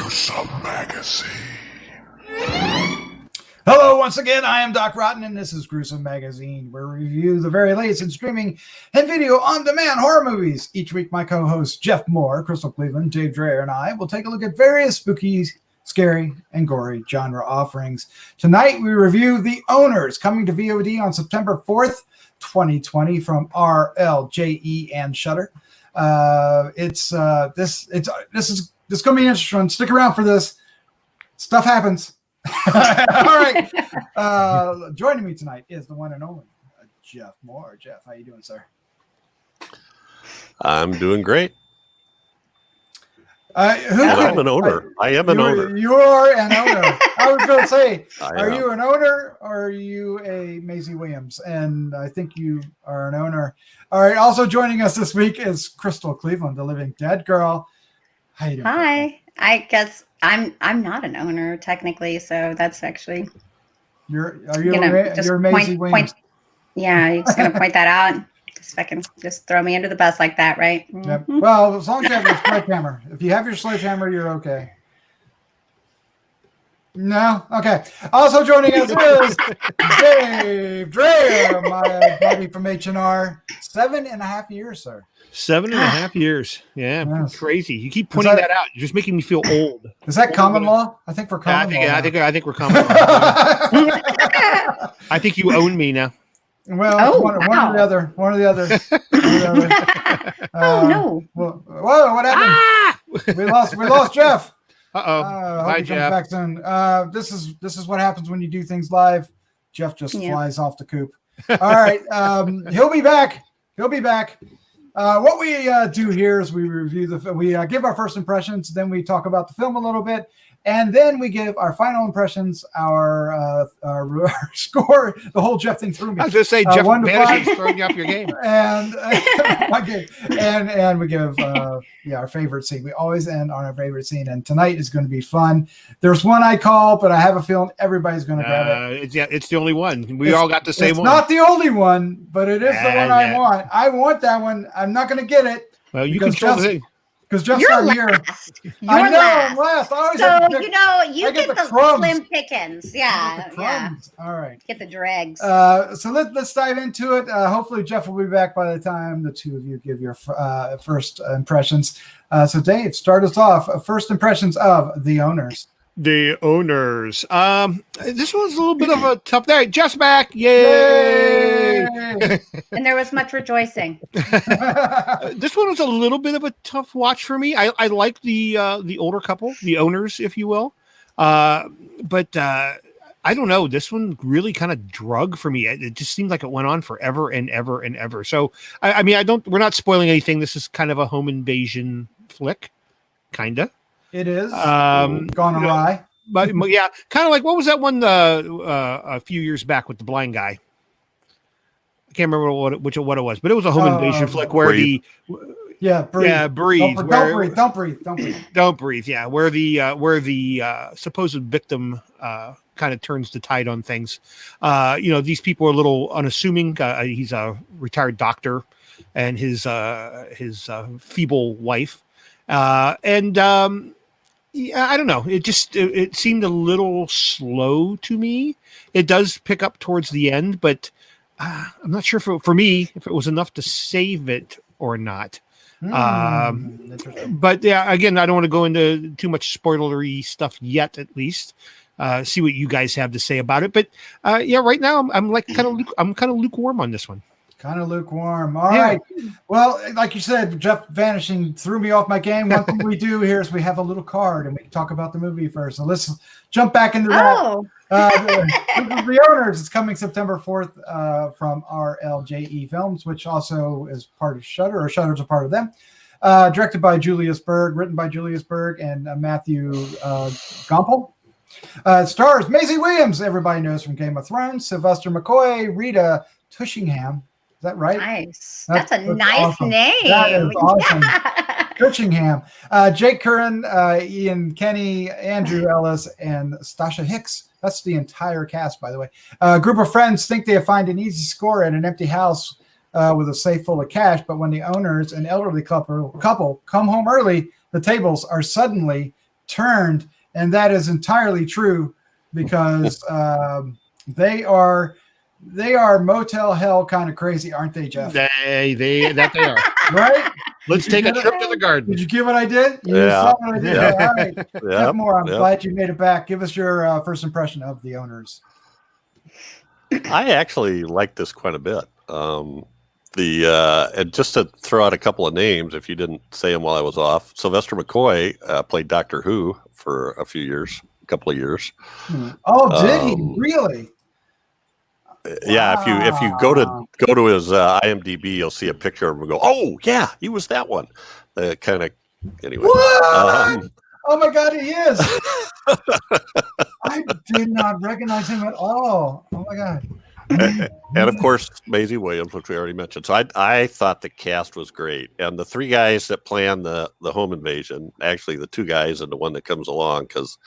Gruesome Magazine. Hello, once again, I am Doc Rotten, and this is Gruesome Magazine, where we review the very latest in streaming and video on-demand horror movies. Each week, my co-hosts Jeff Mohr, Crystal Cleveland, Dave Dreher, and I will take a look at various spooky, scary, and gory genre offerings. Tonight, we review The Owners, coming to VOD on September 4th, 2020 from RLJE and Shudder. This is going to be interesting. Stick around for this. Stuff happens. All right. Joining me tonight is the one and only Jeff Mohr. Jeff, how you doing, sir? I'm doing great. I'm an owner. I am an owner. You are an owner. I was going to say, are am. you an owner or are you a Maisie Williams? And I think you are an owner. All right. Also joining us this week is Crystal Cleveland, the Living Dead girl. How you doing? Hi. Crystal? I guess I'm not an owner technically, so that's actually You're Maisie Williams. Yeah, you're just gonna point that out. Just throw me under the bus like that, right? Yep. Well, as long as you have your sledgehammer. If you have your sledgehammer, you're okay. No? Okay. Also joining us is Dave Dreher, my buddy from H&R. 7.5 years, sir. 7.5 years. Yeah, yes. Crazy. You keep pointing that out. You're just making me feel old. Is that common law? I think we're common law. I think we're common law. I think you own me now. Well, one or the other. One or the other. Oh no! Whoa! What happened? Ah! We lost Jeff. Bye, Jeff. Back soon. This is what happens when you do things live. Jeff just flies off the coop. All right. He'll be back. What we do here is we review we give our first impressions, then we talk about the film a little bit, and then we give our final impressions, our score. The whole Jeff thing threw me. I was just say Jeff Vanishing's throwing you off your game. And we give our favorite scene. We always end on our favorite scene, and tonight is going to be fun. There's one I call, but I have a feeling everybody's going to grab it. It's the only one. We all got the same one. It's not the only one, but it is the one I want. I want that one. I'm not going to get it. Well, you control the thing. Because Jeff's not here. I know, I'm last. I always have to pick, you get the slim pickings. Yeah. All right. Get the dregs. So let's dive into it. Hopefully Jeff will be back by the time the two of you give your first impressions. So Dave, start us off. First impressions of The Owners. The Owners. This was a little bit of a tough day. Just back. Yay! And there was much rejoicing. This one was a little bit of a tough watch for me. I like the older couple, the owners, if you will. But I don't know. This one really kind of drug for me. It just seemed like it went on forever and ever and ever. So we're not spoiling anything. This is kind of a home invasion flick. Kinda. It is gone awry, but yeah, kind of like what was that one a few years back with the blind guy? I can't remember what it was, but it was a home invasion flick where breathe. Breathe. Don't breathe. Yeah, where the supposed victim kind of turns the tide on things. These people are a little unassuming. He's a retired doctor, and his feeble wife, Yeah, I don't know. It seemed a little slow to me. It does pick up towards the end, but I'm not sure for me if it was enough to save it or not. But yeah, again, I don't want to go into too much spoilery stuff yet. At least see what you guys have to say about it. But right now I'm kind of lukewarm on this one. Kind of lukewarm. All right. Well, like you said, Jeff Vanishing threw me off my game. One thing we do here is we have a little card and we can talk about the movie first. So let's jump back into that. The Owners is coming September 4th from RLJE Films, which also is part of Shudder, or Shudder's a part of them. Directed by Julius Berg, written by Julius Berg and Mathieu Gompel. Stars Maisie Williams, everybody knows from Game of Thrones, Sylvester McCoy, Rita Tushingham. Is that right? Nice. That's a nice awesome. name. That is awesome. Yeah. Tushingham. Jake Curran, Ian Kenny, Andrew Ellis, and Stasha Hicks. That's the entire cast, by the way. A group of friends think they find an easy score at an empty house with a safe full of cash, but when the owners, an elderly couple come home early, the tables are suddenly turned, and that is entirely true because they are motel hell kind of crazy, aren't they, Jeff? They are. Right? Let's take a trip to the garden. Did you get what I did? You Yeah. saw what I did? Yeah. All right. Jeff Mohr, I'm glad you made it back. Give us your first impression of the owners. I actually like this quite a bit. And just to throw out a couple of names, if you didn't say them while I was off, Sylvester McCoy played Doctor Who for a couple of years. Oh, did he really? Yeah, if you go to his IMDb, you'll see a picture of him and go, oh yeah, he was that one. Anyway. What? Oh my God, he is. I did not recognize him at all. Oh my God. And of course, Maisie Williams, which we already mentioned. So I thought the cast was great, and the three guys that plan the home invasion, actually the two guys and the one that comes along because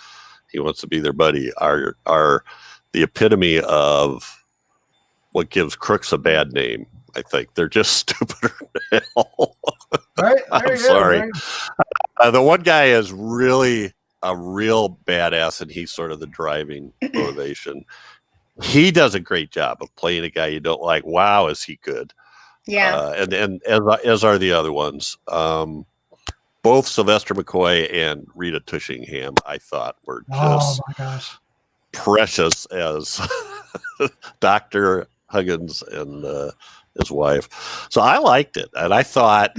he wants to be their buddy, are the epitome of what gives crooks a bad name. I think they're just stupider than hell. Right? I'm sorry. The one guy is really a real badass, and he's sort of the driving motivation. He does a great job of playing a guy you don't like. Wow, is he good? Yeah. And as are the other ones. Both Sylvester McCoy and Rita Tushingham, I thought, were just my gosh, precious as Dr. Huggins and his wife. So I liked it. And I thought,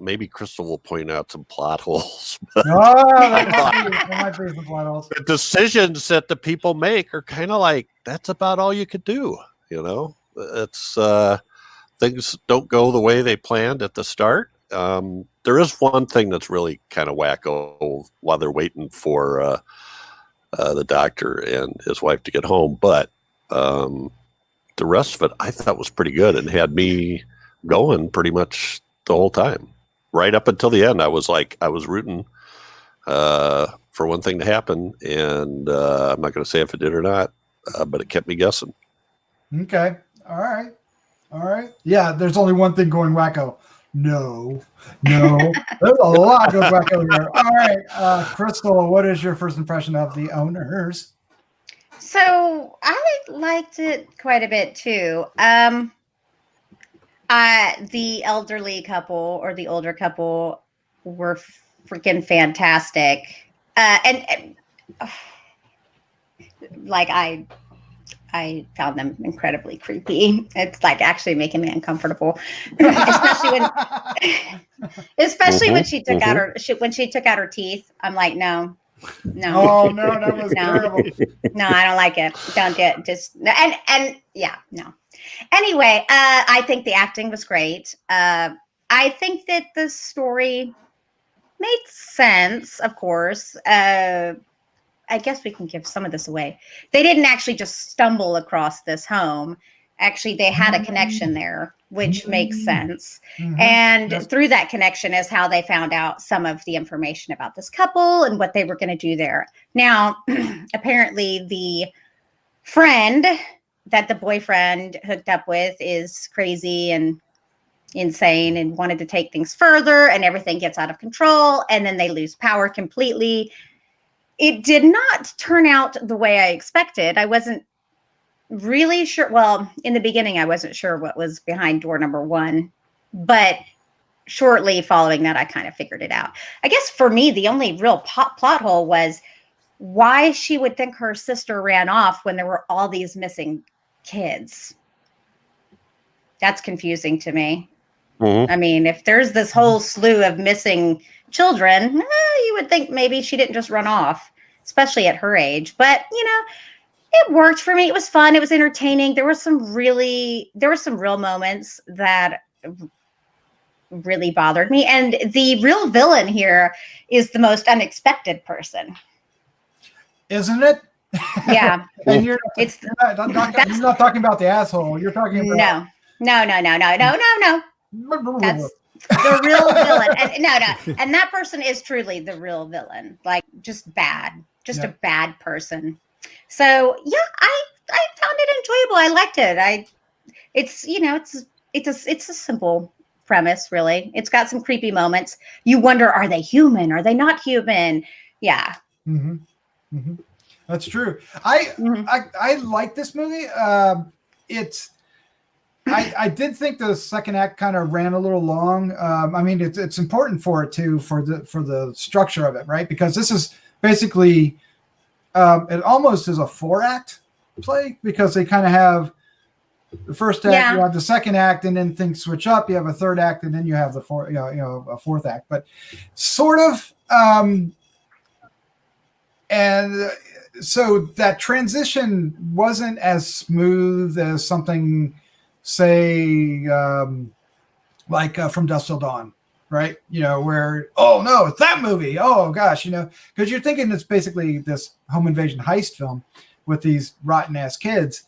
maybe Crystal will point out some plot holes. that might be some plot holes. The decisions that the people make are kind of like, that's about all you could do. It's things don't go the way they planned at the start. There is one thing that's really kind of wacko while they're waiting for the doctor and his wife to get home. But the rest of it, I thought was pretty good and had me going pretty much the whole time, right up until the end. I was rooting for one thing to happen, and I'm not going to say if it did or not, but it kept me guessing. Okay. All right. Yeah, there's only one thing going wacko. No. There's a lot going wacko here. All right. Crystal, what is your first impression of the owners? So I liked it quite a bit too. The elderly couple or the older couple were freaking fantastic. I found them incredibly creepy. It's like actually making me uncomfortable, especially when she took out her teeth. I'm like, no. Oh no, that was terrible. No, I don't like it. Don't get just and yeah, no. Anyway, I think the acting was great. I think that the story made sense, of course. I guess we can give some of this away. They didn't actually just stumble across this home. Actually, they had a connection there, which makes sense. And through that connection is how they found out some of the information about this couple and what they were going to do there. Now, apparently the friend that the boyfriend hooked up with is crazy and insane and wanted to take things further, and everything gets out of control, and then they lose power completely. It did not turn out the way I expected. I wasn't really sure. Well, in the beginning, I wasn't sure what was behind door number one, but shortly following that, I kind of figured it out. I guess for me, the only real plot hole was why she would think her sister ran off when there were all these missing kids. That's confusing to me. I mean, if there's this whole slew of missing children, you would think maybe she didn't just run off, especially at her age. But, it worked for me. It was fun. It was entertaining. There were some real moments that really bothered me. And the real villain here is the most unexpected person. Isn't it? Yeah. And you're not talking about the asshole. You're talking about... No. That's the real villain. And that person is truly the real villain. Like, just bad. A bad person. So yeah, I found it enjoyable. I liked it. It's a simple premise, really. It's got some creepy moments. You wonder, are they human? Are they not human? Yeah. Mm-hmm. Mm-hmm. That's true. I like this movie. I did think the second act kind of ran a little long. I mean, it's important for it too, for the structure of it, right? Because this is basically it almost is a 4-act play, because they kind of have the first act, you have the second act, and then things switch up. You have a third act, and then you have the a fourth act, but sort of. And so that transition wasn't as smooth as something, say, like From Dusk Till Dawn, right? Where, oh no, it's that movie. Oh gosh, because you're thinking it's basically this home invasion heist film with these rotten ass kids,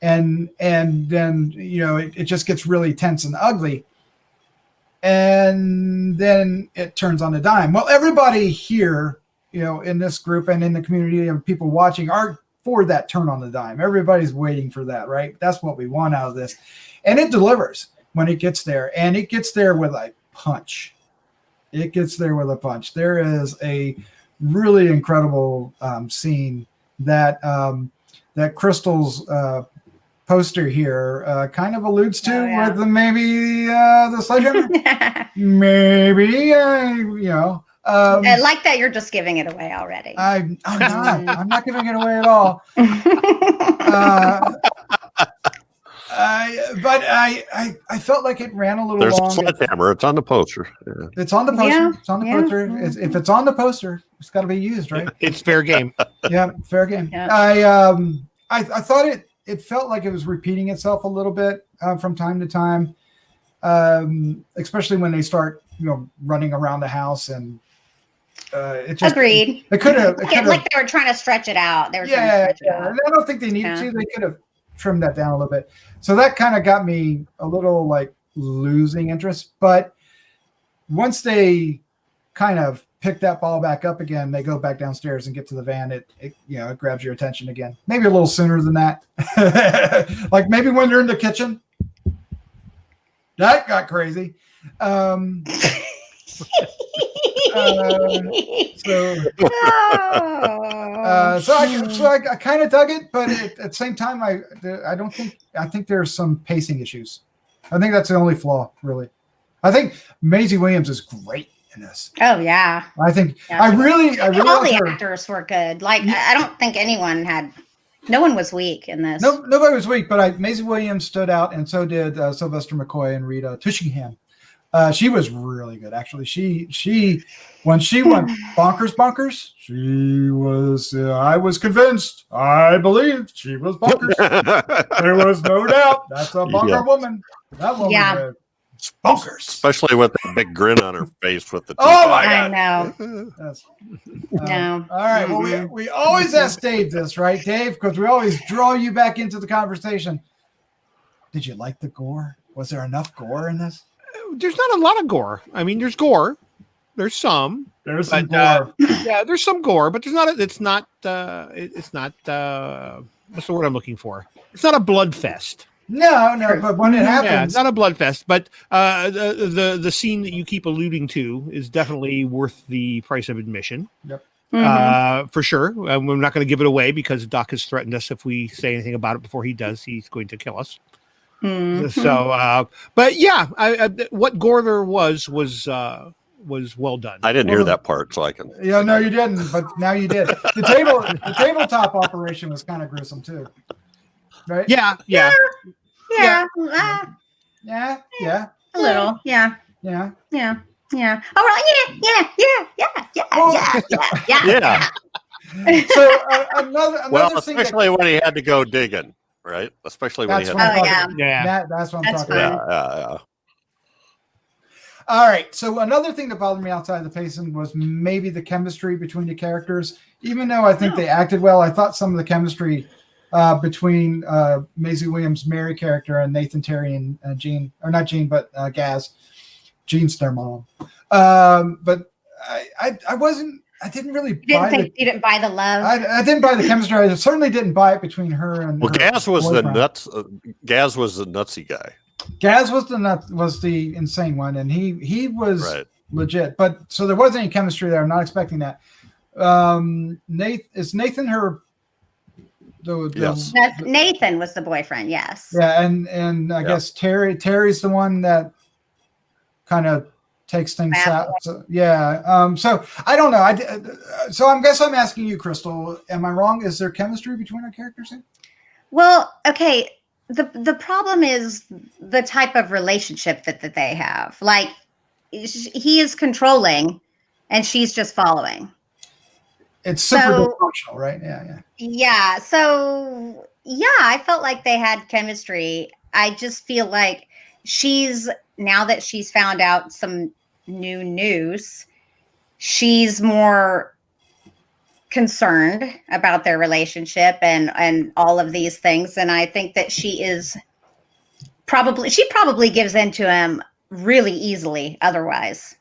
and then it just gets really tense and ugly, and then it turns on a dime. Well, everybody here, in this group and in the community of people watching, are for that turn on the dime. Everybody's waiting for that, right? That's what we want out of this. And it delivers when it gets there. And it gets there with a punch. It gets there with a punch. There is a really incredible scene that Crystal's poster here kind of alludes to, with maybe the sledgehammer. Maybe, I like that you're just giving it away already. I'm not. I'm not giving it away at all. But I felt like it ran a little long. There's a sledgehammer. It's on the poster. Yeah. It's on the poster. Yeah, it's on the poster. If it's on the poster, it's got to be used, right? It's fair game. Yeah, fair game. Yeah. I thought it felt like it was repeating itself a little bit from time to time, especially when they start running around the house, and it just agreed. It could have like they were trying to stretch it out. They were trying to stretch it out. I don't think they needed to. They could have trimmed that down a little bit. So that kind of got me a little like losing interest. But once they kind of pick that ball back up again, they go back downstairs and get to the van. It grabs your attention again. Maybe a little sooner than that. Like maybe when they're in the kitchen. That got crazy. So I kind of dug it, but at the same time, I think there's some pacing issues. I think that's the only flaw, really. I think Maisie Williams is great in this. Oh yeah, I think yeah, I really all the actors were good. Like I don't think no one was weak in this. No, nobody was weak, but Maisie Williams stood out, and so did Sylvester McCoy and Rita Tushingham. She was really good, actually. She when she went bonkers, she was. I was convinced. I believed she was bonkers. There was no doubt. That's a bonker woman. That woman. Yeah. Bonkers, especially with that big grin on her face with the. Oh my God! I know. No. All right. Well, we always ask Dave this, right, Dave? Because we always draw you back into the conversation. Did you like the gore? Was there enough gore in this? There's not a lot of gore. I mean, there's gore. There's some. There's some gore. Yeah, there's some gore, but there's not. It's not. It's not. What's the word I'm looking for? It's not a blood fest. No, but when it happens, yeah, it's not a blood fest. But the scene that you keep alluding to is definitely worth the price of admission. Yep. For sure. We're not going to give it away because Doc has threatened us if we say anything about it before he does, he's going to kill us. Mm-hmm. So, but yeah, what gore there was well done. I didn't hear that part, so I can. Yeah, no, you didn't, but now you did. The tabletop operation was kind of gruesome too, right? Yeah. Yeah. Yeah. A little. Yeah. Yeah. Yeah. Yeah. Oh, well, yeah. So another thing. Especially when he had to go digging. Right, especially when he had. That's what I'm talking about. Yeah. All right. So another thing that bothered me outside of the pacing was maybe the chemistry between the characters. Even though I think they acted well, I thought some of the chemistry between Maisie Williams' Mary character and Nathan Terry and Jean, or not Jean, but Gaz. Jean's their mom. But I wasn't. I didn't really buy you didn't buy the love. I didn't buy the chemistry. I certainly didn't buy it between her and. Well, Gaz was boyfriend. Gaz was the nutsy guy. Gaz was the insane one, and he was legit. But so there wasn't any chemistry there. I'm not expecting that. Nathan her? Yes. Nathan was the boyfriend. Yes. Yeah, and I guess Terry's the one that kind of takes things out. So, yeah. So I don't know. So I guess I'm asking you, Crystal. Am I wrong? Is there chemistry between our characters here? Well, okay. The problem is the type of relationship that they have. Like, he is controlling, and she's just following. It's super dysfunctional, right? Yeah. So I felt like they had chemistry. I just feel like now that she's found out some new news, she's more concerned about their relationship and all of these things. And I think that she probably gives in to him really easily otherwise,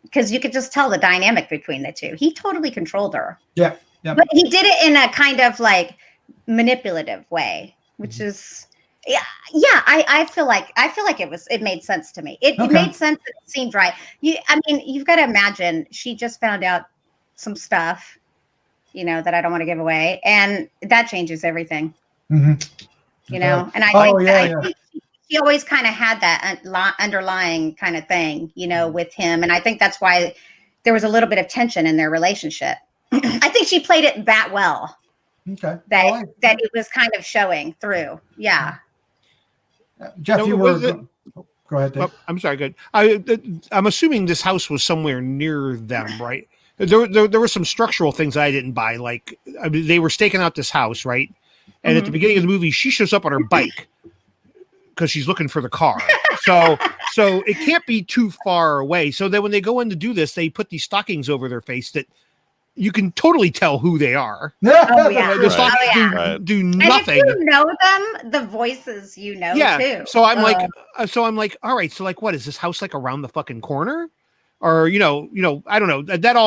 because you could just tell the dynamic between the two. He totally controlled her. Yeah. But he did it in a kind of like manipulative way, which is I feel like it made sense to me. It made sense. It seemed right. You've got to imagine she just found out some stuff, that I don't want to give away, and that changes everything. Mm-hmm. And I think she always kind of had that underlying kind of thing, with him, and I think that's why there was a little bit of tension in their relationship. I think she played it that well. Okay. That it was kind of showing through. Yeah. Jeff, go ahead, Dave. I'm sorry. Good. I'm assuming this house was somewhere near them, right? There were some structural things I didn't buy. Like, they were staking out this house, right? And at the beginning of the movie, she shows up on her bike because she's looking for the car. So it can't be too far away. So then when they go in to do this, they put these stockings over their face that you can totally tell who they are. Oh, yeah. The stockings do nothing. And if you know them, the voices too. So I'm like, all right. So like, what is this house like around the fucking corner? Or I don't know. None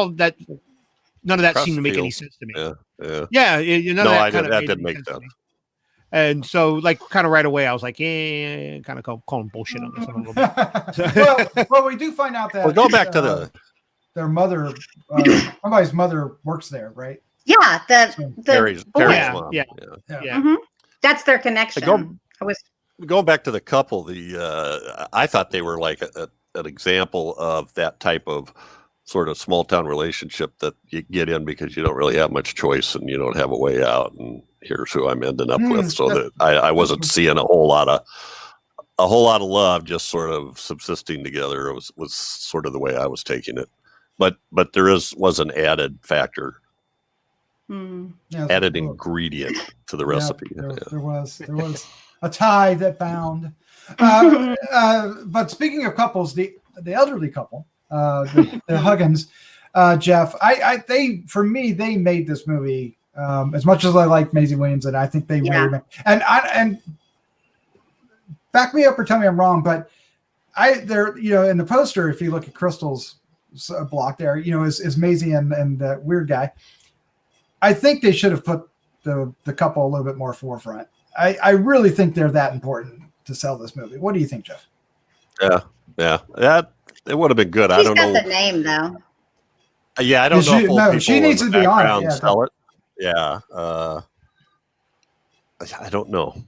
of that seemed to make any sense to me. Yeah. That didn't make sense. And so, like, kind of right away, I was like, kind of calling bullshit on this one a little bit. well, we do find out that we'll go back to their mother, somebody's mother works there, right? Yeah, Terry's mom. Yeah. Mm-hmm. That's their connection. Going back to the couple, I thought they were like an example of that type of sort of small town relationship that you get in because you don't really have much choice and you don't have a way out, and here's who I'm ending up with. So that I wasn't seeing a whole lot of love just sort of subsisting together. It was sort of the way I was taking it. But there was an added factor, added ingredient to the recipe. There was a tie that bound. But speaking of couples, the elderly couple, the Huggins, Jeff, they made this movie as much as I like Maisie Williams, and I think they really and back me up or tell me I'm wrong, but they're in the poster, if you look at Crystal's block there, is Maisie and the weird guy. I think they should have put the couple a little bit more forefront. I really think they're that important to sell this movie. What do you think, Jeff? Yeah, that it would have been good. I don't know the name though. Yeah, I don't know. No, she needs to be on it. Sell it. Yeah, I don't know.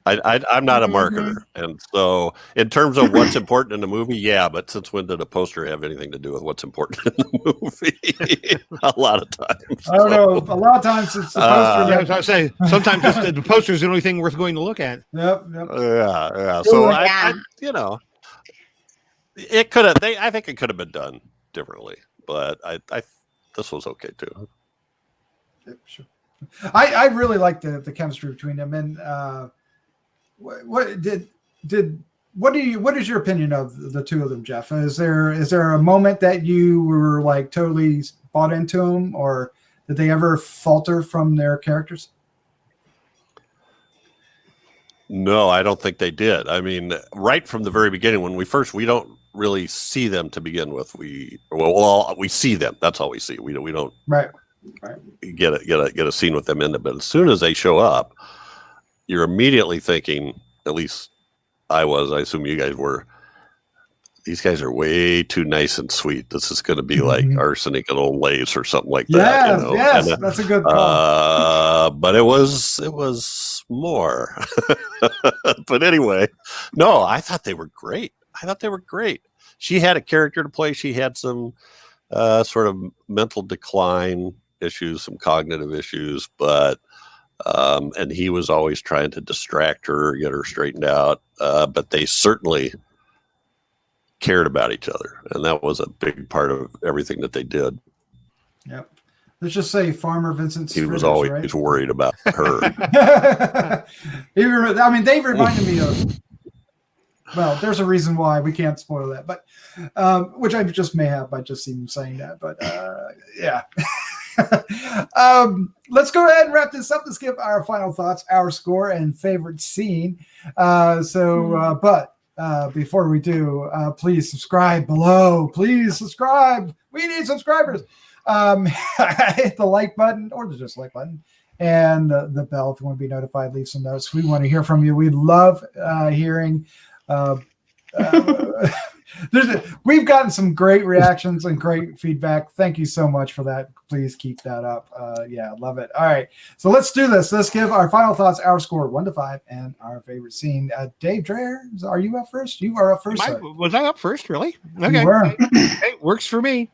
I'm not a marketer, and so in terms of what's important in the movie, but since when did a poster have anything to do with what's important in the movie? A lot of times. I don't know. A lot of times it's the poster. I was going to say, sometimes the poster is the only thing worth going to look at. Yep. Yeah. So it could have. I think it could have been done differently, but this was okay too. Yep, sure. I really like the chemistry between them, and. What is your opinion of the two of them, Jeff? Is there a moment that you were like totally bought into them, or did they ever falter from their characters? No, I don't think they did. I mean, right from the very beginning, when we don't really see them to begin with. We see them. That's all we see. We don't get a scene with them in it. But as soon as they show up, you're immediately thinking, at least I was, I assume you guys were, these guys are way too nice and sweet. This is going to be like arsenic and old lace or something like that. Yes, You know? yes, And, that's a good call. but it was more. But anyway, no, I thought they were great. She had a character to play. She had some sort of mental decline issues, some cognitive issues, but and he was always trying to distract her, get her straightened out. But they certainly cared about each other, and that was a big part of everything that they did. Yep. Let's just say Farmer Vincent. He was always worried about her. I mean, they reminded me of. Well, there's a reason why we can't spoil that, but which I just may have by just even saying that. But yeah. Let's go ahead and wrap this up. Let's give our final thoughts, our score, and favorite scene. But before we do, please subscribe below. Please subscribe. We need subscribers. Hit the like button or the dislike button and the bell if you want to be notified. Leave some notes. We want to hear from you. We love hearing. We've gotten some great reactions and great feedback. Thank you so much for that. Please keep that up. Yeah, love it. All right, so let's do this. Let's give our final thoughts, our score 1 to 5, and our favorite scene. Dave Dreher, are you up first? You are up first. Was I up first? Really? Okay, you were. It works for me.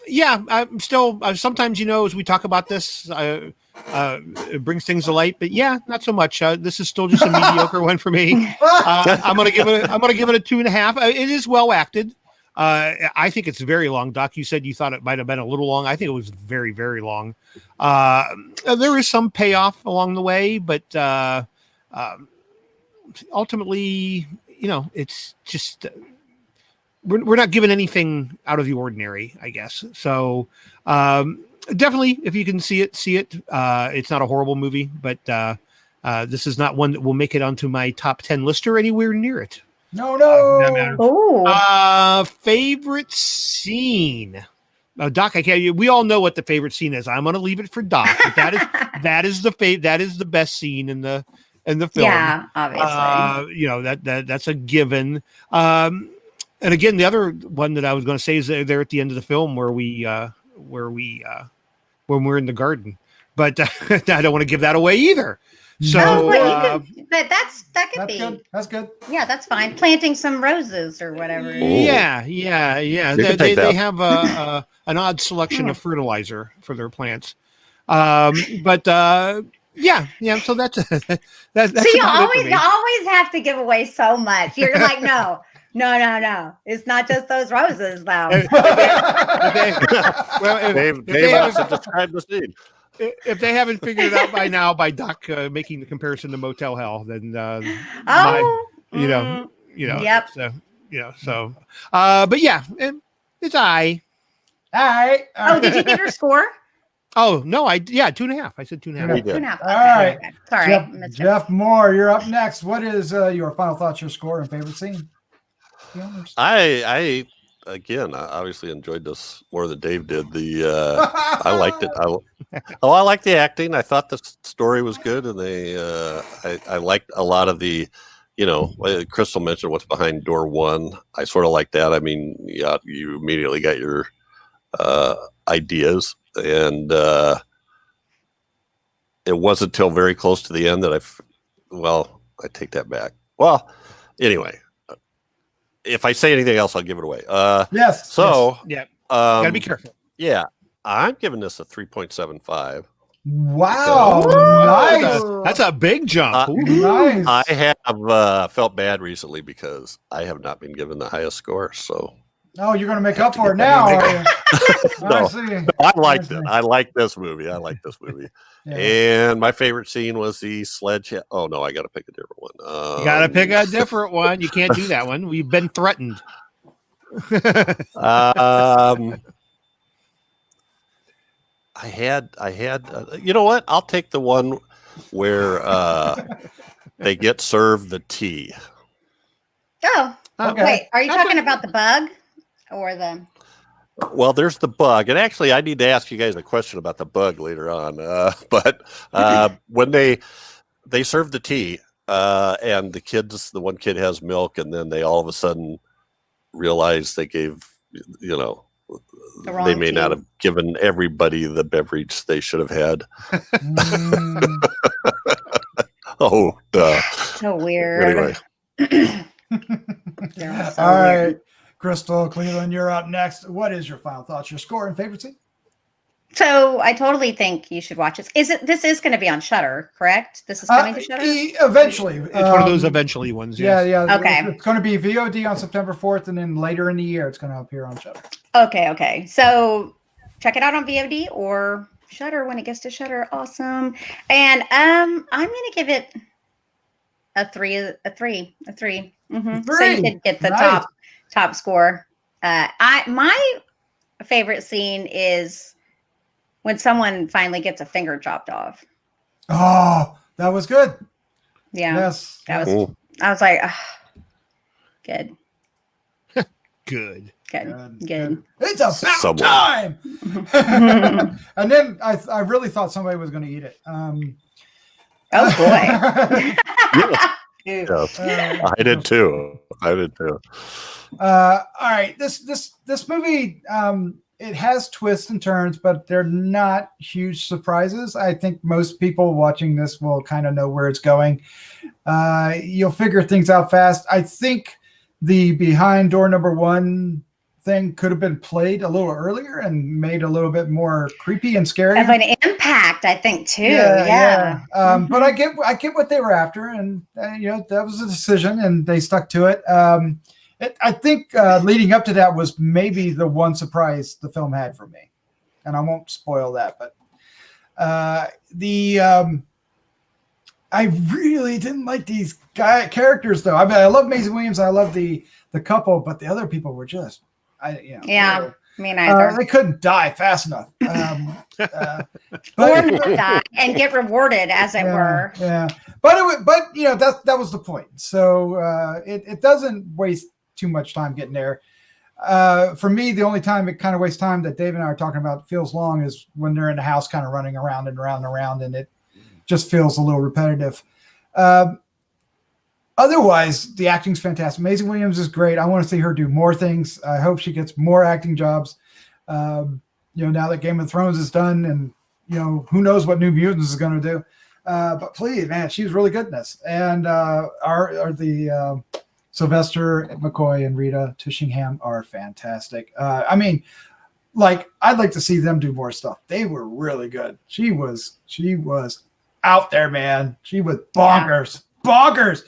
Yeah, I'm still. Sometimes, as we talk about this, it brings things to light. But yeah, not so much. This is still just a mediocre one for me. I'm gonna give it a 2.5. It is well acted. I think it's very long. Doc, you said you thought it might have been a little long. I think it was very, very long. There is some payoff along the way, but ultimately, it's just. We're not given anything out of the ordinary, I guess. So definitely, if you can see it. It's not a horrible movie, but this is not one that will make it onto my top 10 list or anywhere near it. No. Favorite scene. Doc, I can't. We all know what the favorite scene is. I'm going to leave it for Doc. But that is the best scene in the film. Yeah, obviously. That's a given. And again, the other one that I was going to say is there at the end of the film when we're in the garden, but I don't want to give that away either. So, that could be good. That's good. Yeah, that's fine. Planting some roses or whatever. Yeah. They have an odd selection of Hmm. fertilizer for their plants. Yeah. So that's So you about it for always me. have to give away so much. You're like, no. It's not just those roses, though. Dave has to describe the scene. If they haven't figured it out by now, by Doc making the comparison to Motel Hell, then Yep. but yeah, it's I. All right. Oh, did you give your score? Oh no, 2.5. I said 2.5. We did. 2.5. All right. Okay. Sorry, I missed it. Jeff Mohr, you're up next. What is your final thoughts, your score, and favorite scene? I obviously enjoyed this more than Dave did. I liked it. I liked the acting. I thought the story was good, and I liked a lot of the, Crystal mentioned what's behind door 1. I sort of like that. I mean, yeah, you immediately got your ideas, and it wasn't until very close to the end that I take that back. Well, anyway. If I say anything else, I'll give it away. Yes. So, yeah, gotta be careful. Yeah, I'm giving this a 3.75. Wow. Nice. Nice. That's a big jump. Nice. I have felt bad recently because I have not been given the highest score. So, Oh, you're going to make up for it now, are you? No. I see. I liked I it. see. I like this movie. Yeah. And my favorite scene was the sledge. Oh no, I got to pick a different one. You gotta pick a different one. You can't do that one. We've been threatened. I had. You know what? I'll take the one where they get served the tea. Oh, Okay. wait. Are you talking about the bug or the? Well, there's the bug, and actually, I need to ask you guys a question about the bug later on. But when they serve the tea, and the one kid has milk, and then they all of a sudden realize they gave, you know, The wrong they may not tea. have given everybody the beverage they should have had. Mm. Oh, duh. So weird. Anyway. They're all so All right, weird. Crystal Cleveland, you're up next. What is your final thoughts? Your score and favorite scene? So I totally think you should watch this. This is going to be on Shudder, correct? This is coming to Shudder? Eventually. It's one of those eventually ones. Yeah, Yes. yeah. Okay. It's going to be VOD on September 4th, and then later in the year, it's going to appear on Shudder. Okay. So check it out on VOD or Shudder when it gets to Shudder. Awesome. And I'm going to give it a three. Mm-hmm. So you could get the Nice. top score. My favorite scene is when someone finally gets a finger chopped off. Oh, that was good. Yeah. Yes. That was, Cool. I was like, ah, good. Good. It's about Someone. time. And then I really thought somebody was going to eat it. Oh boy. Yeah, I did too. All right, this movie, it has twists and turns, but they're not huge surprises. I think most people watching this will kind of know where it's going. You'll figure things out fast. I think the behind door number one thing could have been played a little earlier and made a little bit more creepy and scary. Of an impact, I think too. Yeah. But I get what they were after, and that was a decision, and they stuck to it. I think leading up to that was maybe the one surprise the film had for me, and I won't spoil that. But I really didn't like these characters, though. I mean, I love Maisie Williams, I love the couple, but the other people were just, Yeah. Me neither. they couldn't die fast enough. Or But not die and get rewarded, as it were. yeah. But that was the point. So it doesn't waste too much time getting there. For me, the only time it kind of wastes time that Dave and I are talking about feels long is when they're in the house kind of running around and around and around, and it just feels a little repetitive. Otherwise, the acting's fantastic. Maisie Williams is great. I want to see her do more things. I hope she gets more acting jobs. Now that Game of Thrones is done, and who knows what New Mutants is going to do. But please, man, she's really good in this. And the Sylvester, McCoy, and Rita Tushingham are fantastic. I mean, like, I'd like to see them do more stuff. They were really good. She was out there, man. She was bonkers. Bonkers.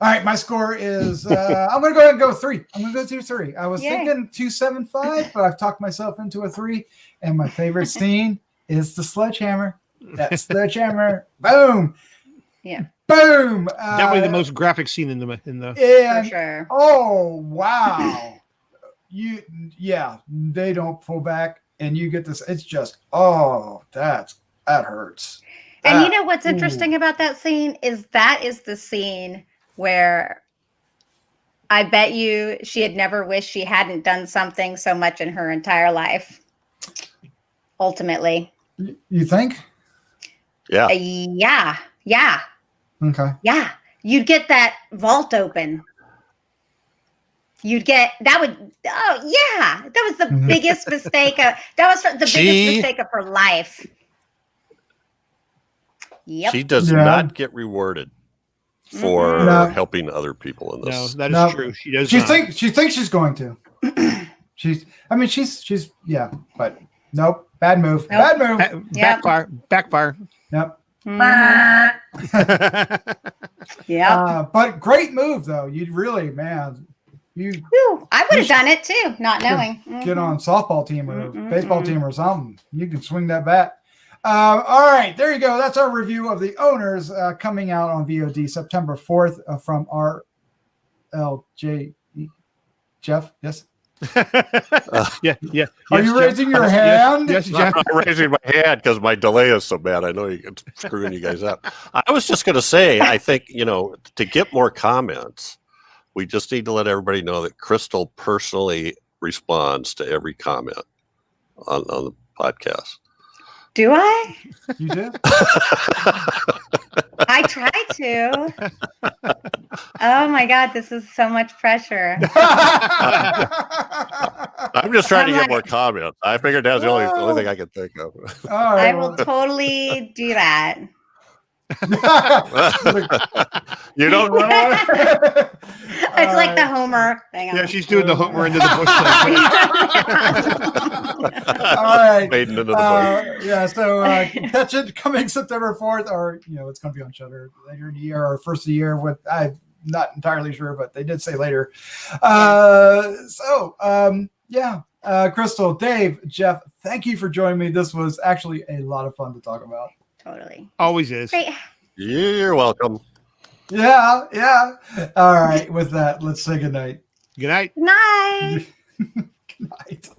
All right, my score is I'm going to go ahead and go 3. I'm going to go 3. I was thinking 2.75, but I've talked myself into a 3. And my favorite scene is the sledgehammer. That sledgehammer. Boom. Yeah. Boom. Definitely the most graphic scene in the. For sure. Oh, wow. They don't pull back, and you get this. It's just, that hurts. And you know what's interesting about that scene is that is the scene where I bet you she had never wished she hadn't done something so much in her entire life. Ultimately. You think? Yeah. Yeah. Okay. Yeah. You'd get that vault open. That was the biggest mistake. Biggest mistake of her life. Yep. She does not get rewarded for helping other people in this. No, that is true. She does. She thinks she's going to. she's but nope. Bad move. Nope. Bad move. Backfire. Yep. Yeah. But great move though. You'd really, man. I would have done it too, not knowing. Get on softball team or baseball team or something. You can swing that bat. All right, there you go. That's our review of The Owners coming out on VOD September 4th from RLJE. Jeff, yes? Yeah. Are you raising your hand? Yes, Jeff. I'm not raising my hand because my delay is so bad. I know it's screwing you guys up. I was just going to say, I think, to get more comments, we just need to let everybody know that Crystal personally responds to every comment on the podcast. Do I? You do? I try to. Oh my God, this is so much pressure. I'm just trying to I'm get more comments. I figured that was the only thing I could think of. All right, I will totally do that. You don't. It's like the Homer thing. Yeah, she's doing the Homer into the bush thing. All right. Maiden into the bush. Yeah, so catch it coming September 4th, or it's going to be on Shudder later in the year or first of the year. With I'm not entirely sure, but they did say later. Crystal, Dave, Jeff, thank you for joining me. This was actually a lot of fun to talk about. Totally. Always is. Great. You're welcome. Yeah. All right. With that, let's say goodnight. Good night. Night. Good night.